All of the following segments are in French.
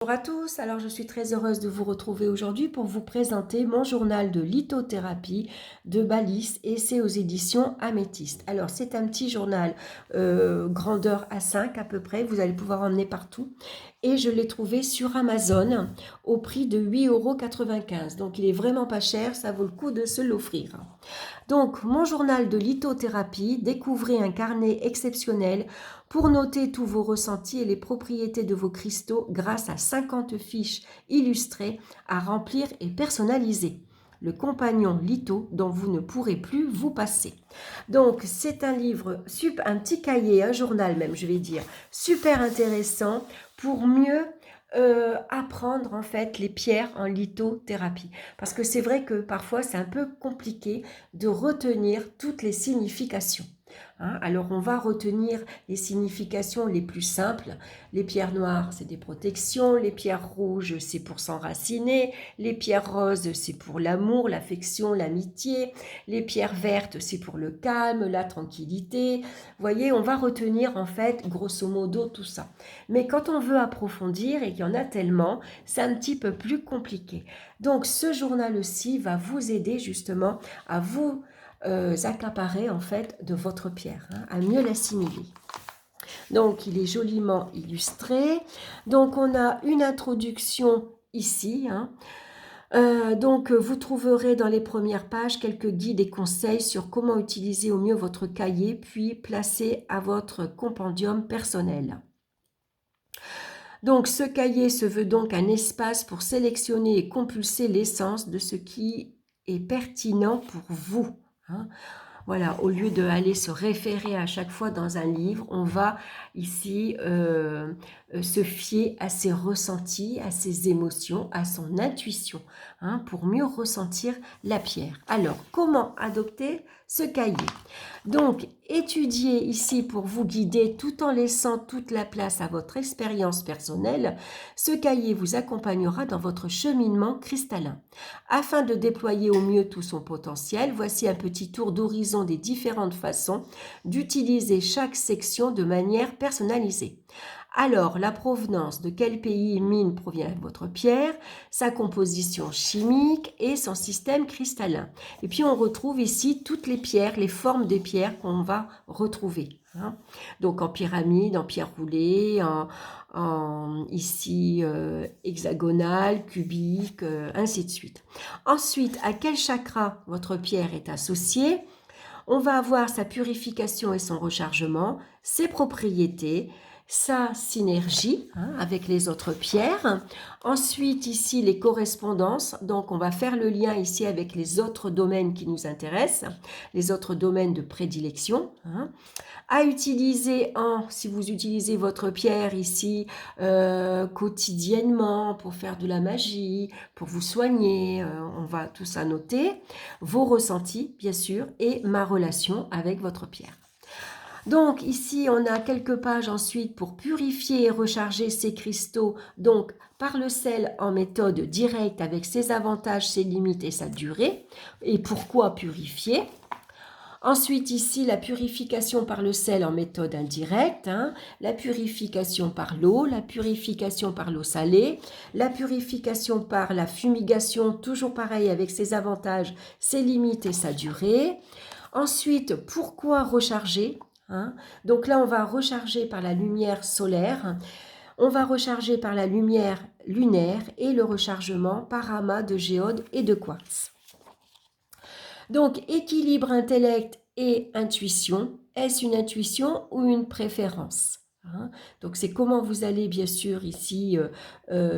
Bonjour à tous, alors je suis très heureuse de vous retrouver aujourd'hui pour vous présenter mon journal de lithothérapie de Balis et c'est aux éditions Améthyste. Alors c'est un petit journal grandeur A5 à peu près, vous allez pouvoir emmener partout et je l'ai trouvé sur Amazon au prix de 8,95 €. Donc il est vraiment pas cher, ça vaut le coup de se l'offrir. Donc, mon journal de lithothérapie, découvrez un carnet exceptionnel pour noter tous vos ressentis et les propriétés de vos cristaux grâce à 50 fiches illustrées à remplir et personnaliser. Le compagnon litho dont vous ne pourrez plus vous passer. Donc, c'est un livre, un petit cahier, un journal même, je vais dire, super intéressant pour mieux apprendre en fait les pierres en lithothérapie. Parce que c'est vrai que parfois c'est un peu compliqué de retenir toutes les significations. Alors on va retenir les significations les plus simples. Les pierres noires, c'est des protections. Les pierres rouges, c'est pour s'enraciner. Les pierres roses, c'est pour l'amour, l'affection, l'amitié. Les pierres vertes, c'est pour le calme, la tranquillité. Vous voyez, on va retenir en fait grosso modo tout ça. Mais quand on veut approfondir, et qu'il y en a tellement, c'est un petit peu plus compliqué. Donc ce journal-ci va vous aider justement à vous accaparer en fait de votre pierre, à mieux l'assimiler. Donc il est joliment illustré. Donc on a une introduction ici. Donc vous trouverez dans les premières pages quelques guides et conseils sur comment utiliser au mieux votre cahier, puis placer à votre compendium personnel. Donc ce cahier se veut donc un espace pour sélectionner et compulser l'essence de ce qui est pertinent pour vous. Voilà, au lieu d'aller se référer à chaque fois dans un livre, on va ici se fier à ses ressentis, à ses émotions, à son intuition, pour mieux ressentir la pierre. Alors, comment adopter ce cahier? Donc, étudiez ici pour vous guider tout en laissant toute la place à votre expérience personnelle. Ce cahier vous accompagnera dans votre cheminement cristallin. Afin de déployer au mieux tout son potentiel, voici un petit tour d'horizon des différentes façons d'utiliser chaque section de manière personnalisée. Alors, la provenance, de quel pays et mine provient votre pierre, sa composition chimique et son système cristallin. Et puis, on retrouve ici toutes les pierres, les formes des pierres qu'on va retrouver. Donc, en pyramide, en pierre roulée, ici hexagonale, cubique, ainsi de suite. Ensuite, à quel chakra votre pierre est associée? On va avoir sa purification et son rechargement, ses propriétés, sa synergie avec les autres pierres. Ensuite, ici, les correspondances. Donc, on va faire le lien ici avec les autres domaines qui nous intéressent, les autres domaines de prédilection. À utiliser si vous utilisez votre pierre ici quotidiennement pour faire de la magie, pour vous soigner, on va tout ça noter. Vos ressentis, bien sûr, et ma relation avec votre pierre. Donc ici, on a quelques pages ensuite pour purifier et recharger ces cristaux, donc par le sel en méthode directe avec ses avantages, ses limites et sa durée. Et pourquoi purifier? Ensuite, ici, la purification par le sel en méthode indirecte, la purification par l'eau, la purification par l'eau salée, la purification par la fumigation, toujours pareil avec ses avantages, ses limites et sa durée. Ensuite, pourquoi recharger? Donc là, on va recharger par la lumière solaire, on va recharger par la lumière lunaire et le rechargement par amas de géode et de quartz. Donc, équilibre intellect et intuition. Est-ce une intuition ou une préférence? Donc, c'est comment vous allez, bien sûr, ici,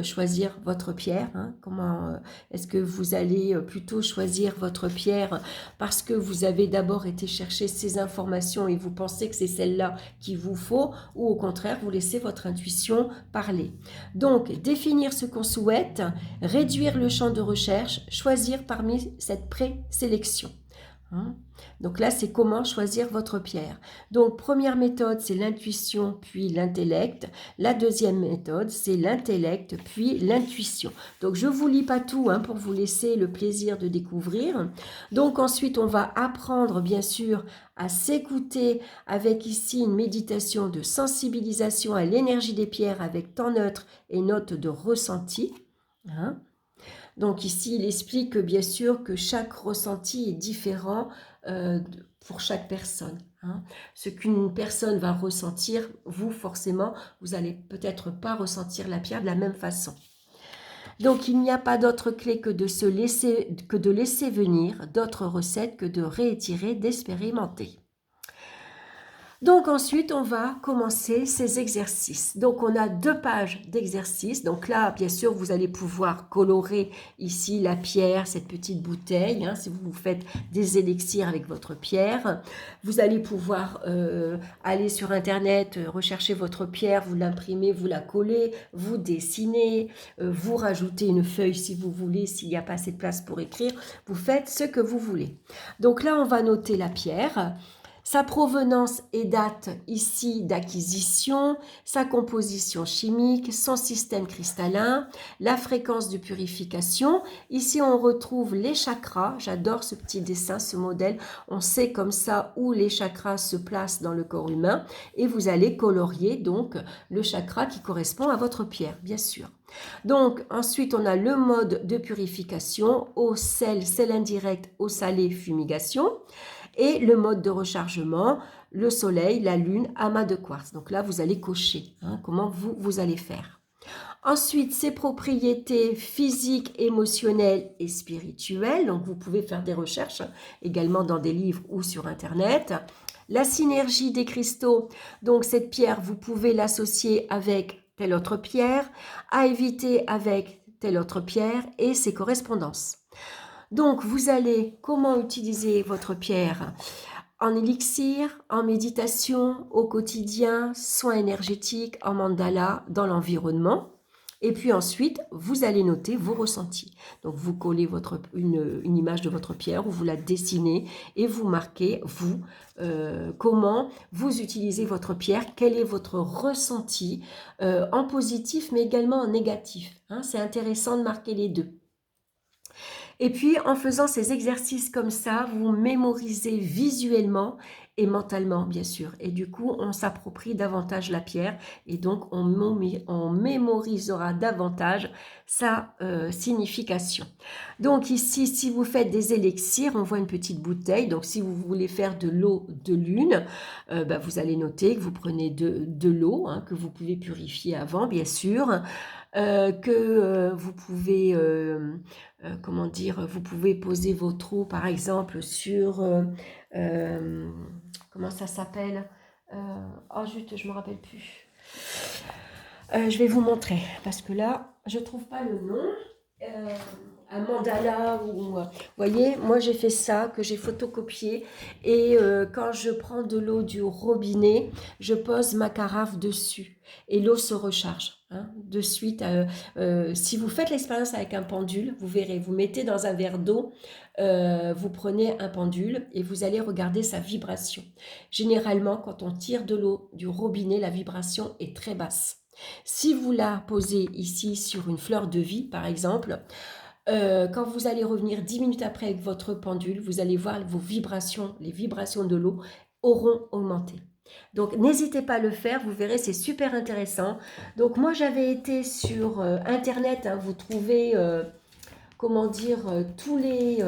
choisir votre pierre. Comment est-ce que vous allez plutôt choisir votre pierre parce que vous avez d'abord été chercher ces informations et vous pensez que c'est celle-là qu'il vous faut, ou au contraire, vous laissez votre intuition parler. Donc, définir ce qu'on souhaite, réduire le champ de recherche, choisir parmi cette présélection. hein. Donc là, c'est comment choisir votre pierre. Donc, première méthode, c'est l'intuition, puis l'intellect. La deuxième méthode, c'est l'intellect, puis l'intuition. Donc, je ne vous lis pas tout hein, pour vous laisser le plaisir de découvrir. Donc, ensuite, on va apprendre, bien sûr, à s'écouter avec ici une méditation de sensibilisation à l'énergie des pierres avec temps neutre et notes de ressenti. Hein. Donc ici, il explique que bien sûr que chaque ressenti est différent pour chaque personne. Hein. Ce qu'une personne va ressentir, vous forcément, vous n'allez peut-être pas ressentir la pierre de la même façon. Donc il n'y a pas d'autre clé que de laisser venir, d'autres recettes que de réitérer, d'expérimenter. Donc ensuite, on va commencer ces exercices. Donc on a 2 pages d'exercices. Donc là, bien sûr, vous allez pouvoir colorer ici la pierre, cette petite bouteille, hein, si vous faites des élixirs avec votre pierre. Vous allez pouvoir aller sur Internet, rechercher votre pierre, vous l'imprimez, vous la collez, vous dessinez, vous rajoutez une feuille si vous voulez, s'il n'y a pas assez de place pour écrire. Vous faites ce que vous voulez. Donc là, on va noter la pierre. Sa provenance et date ici d'acquisition, sa composition chimique, son système cristallin, la fréquence de purification. Ici, on retrouve les chakras. J'adore ce petit dessin, ce modèle. On sait comme ça où les chakras se placent dans le corps humain. Et vous allez colorier donc le chakra qui correspond à votre pierre, bien sûr. Donc, ensuite, on a le mode de purification, eau, sel, sel indirect, eau salée, fumigation. Et le mode de rechargement, le soleil, la lune, amas de quartz. Donc là, vous allez cocher hein, comment vous allez faire. Ensuite, ses propriétés physiques, émotionnelles et spirituelles. Donc, vous pouvez faire des recherches également dans des livres ou sur Internet. La synergie des cristaux. Donc, cette pierre, vous pouvez l'associer avec telle autre pierre, à éviter avec telle autre pierre et ses correspondances. Donc, vous allez comment utiliser votre pierre en élixir, en méditation, au quotidien, soins énergétiques, en mandala, dans l'environnement. Et puis ensuite, vous allez noter vos ressentis. Donc, vous collez une image de votre pierre ou vous la dessinez et vous marquez, vous, comment vous utilisez votre pierre, quel est votre ressenti en positif mais également en négatif. Hein, c'est intéressant de marquer les deux. Et puis, en faisant ces exercices comme ça, vous mémorisez visuellement et mentalement, bien sûr. Et du coup, on s'approprie davantage la pierre et donc on mémorisera davantage sa signification. Donc ici, si vous faites des élixirs, on voit une petite bouteille. Donc si vous voulez faire de l'eau de lune, vous allez noter que vous prenez de l'eau, hein, que vous pouvez purifier avant, bien sûr. Que vous pouvez, comment dire, vous pouvez poser vos trous par exemple sur, comment ça s'appelle, oh zut, je ne me rappelle plus. Je vais vous montrer parce que là, je ne trouve pas le nom. Un mandala ou vous voyez, moi j'ai fait ça, que j'ai photocopié et quand je prends de l'eau du robinet, je pose ma carafe dessus et l'eau se recharge hein, de suite. Si vous faites l'expérience avec un pendule, vous verrez, vous mettez dans un verre d'eau, vous prenez un pendule et vous allez regarder sa vibration. Généralement, quand on tire de l'eau du robinet, la vibration est très basse. Si vous la posez ici sur une fleur de vie, par exemple, quand vous allez revenir 10 minutes après avec votre pendule, vous allez voir vos vibrations, les vibrations de l'eau auront augmenté. Donc, n'hésitez pas à le faire, vous verrez, c'est super intéressant. Donc, moi, j'avais été sur Internet, hein, vous trouvez, comment dire, tous les...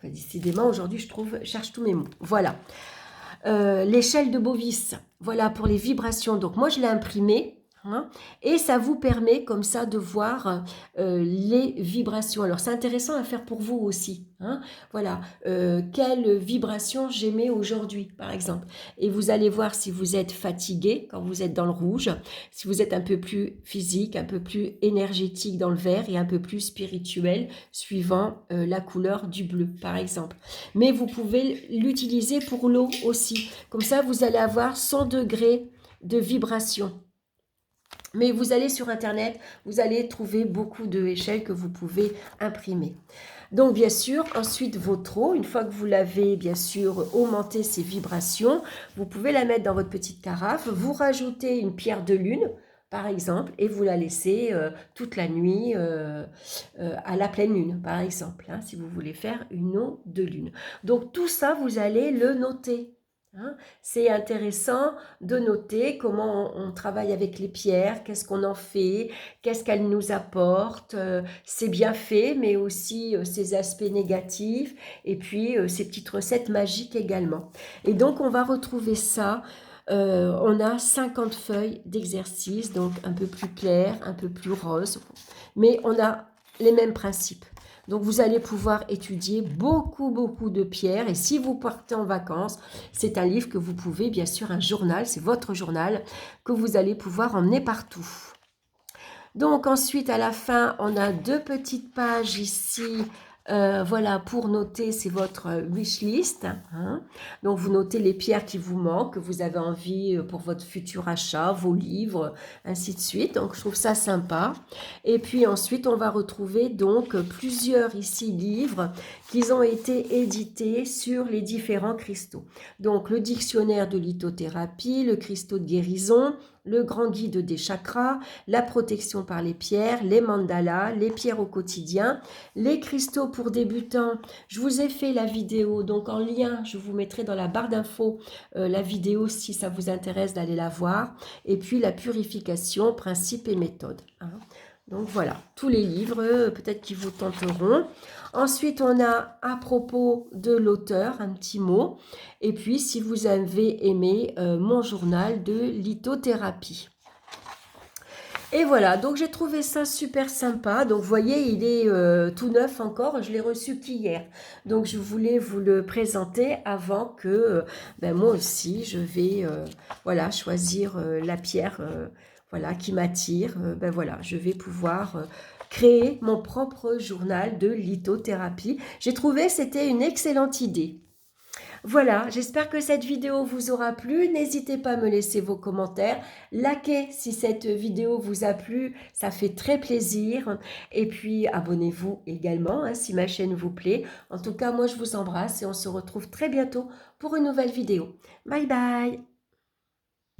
décidément, aujourd'hui, je cherche tous mes mots. Voilà. L'échelle de Bovis, voilà, pour les vibrations. Donc, moi, je l'ai imprimé. Hein, et ça vous permet comme ça de voir les vibrations. Alors c'est intéressant à faire pour vous aussi. Hein, voilà, quelle vibration j'émets aujourd'hui par exemple. Et vous allez voir si vous êtes fatigué quand vous êtes dans le rouge, si vous êtes un peu plus physique, un peu plus énergétique dans le vert et un peu plus spirituel suivant la couleur du bleu par exemple. Mais vous pouvez l'utiliser pour l'eau aussi. Comme ça vous allez avoir 100 degrés de vibration. Mais vous allez sur Internet, vous allez trouver beaucoup d'échelles que vous pouvez imprimer. Donc, bien sûr, ensuite, votre eau, une fois que vous l'avez, bien sûr, augmenté ses vibrations, vous pouvez la mettre dans votre petite carafe, vous rajoutez une pierre de lune, par exemple, et vous la laissez toute la nuit à la pleine lune, par exemple, hein, si vous voulez faire une eau de lune. Donc, tout ça, vous allez le noter. Hein. C'est intéressant de noter comment on travaille avec les pierres, qu'est-ce qu'on en fait, qu'est-ce qu'elles nous apportent, ses bienfaits, mais aussi ses aspects négatifs, et puis ses petites recettes magiques également. Et donc, on va retrouver ça. On a 50 feuilles d'exercice, donc un peu plus clair, un peu plus rose, mais on a les mêmes principes. Donc, vous allez pouvoir étudier beaucoup, beaucoup de pierres. Et si vous partez en vacances, c'est un livre que vous pouvez, bien sûr, un journal, c'est votre journal, que vous allez pouvoir emmener partout. Donc, ensuite, à la fin, on a 2 petites pages ici. Voilà, pour noter, c'est votre wish list. Hein. Donc, vous notez les pierres qui vous manquent, que vous avez envie pour votre futur achat, vos livres, ainsi de suite. Donc, je trouve ça sympa. Et puis ensuite, on va retrouver donc plusieurs ici livres qui ont été édités sur les différents cristaux. Donc, le dictionnaire de lithothérapie, le cristaux de guérison, le grand guide des chakras, la protection par les pierres, les mandalas, les pierres au quotidien, les cristaux pour débutants. Je vous ai fait la vidéo, donc en lien, je vous mettrai dans la barre d'infos la vidéo si ça vous intéresse d'aller la voir. Et puis la purification, principes et méthodes. Hein. Donc voilà, tous les livres, peut-être qui vous tenteront. Ensuite, on a à propos de l'auteur, un petit mot. Et puis, si vous avez aimé mon journal de lithothérapie. Et voilà, donc j'ai trouvé ça super sympa. Donc vous voyez, il est tout neuf encore, je l'ai reçu qu'hier. Donc je voulais vous le présenter avant que moi aussi je vais voilà, choisir la pierre voilà, qui m'attire. Voilà, je vais pouvoir créer mon propre journal de lithothérapie. J'ai trouvé que c'était une excellente idée. Voilà, j'espère que cette vidéo vous aura plu. N'hésitez pas à me laisser vos commentaires. Likez si cette vidéo vous a plu, ça fait très plaisir. Et puis abonnez-vous également hein, si ma chaîne vous plaît. En tout cas, moi je vous embrasse et on se retrouve très bientôt pour une nouvelle vidéo. Bye bye!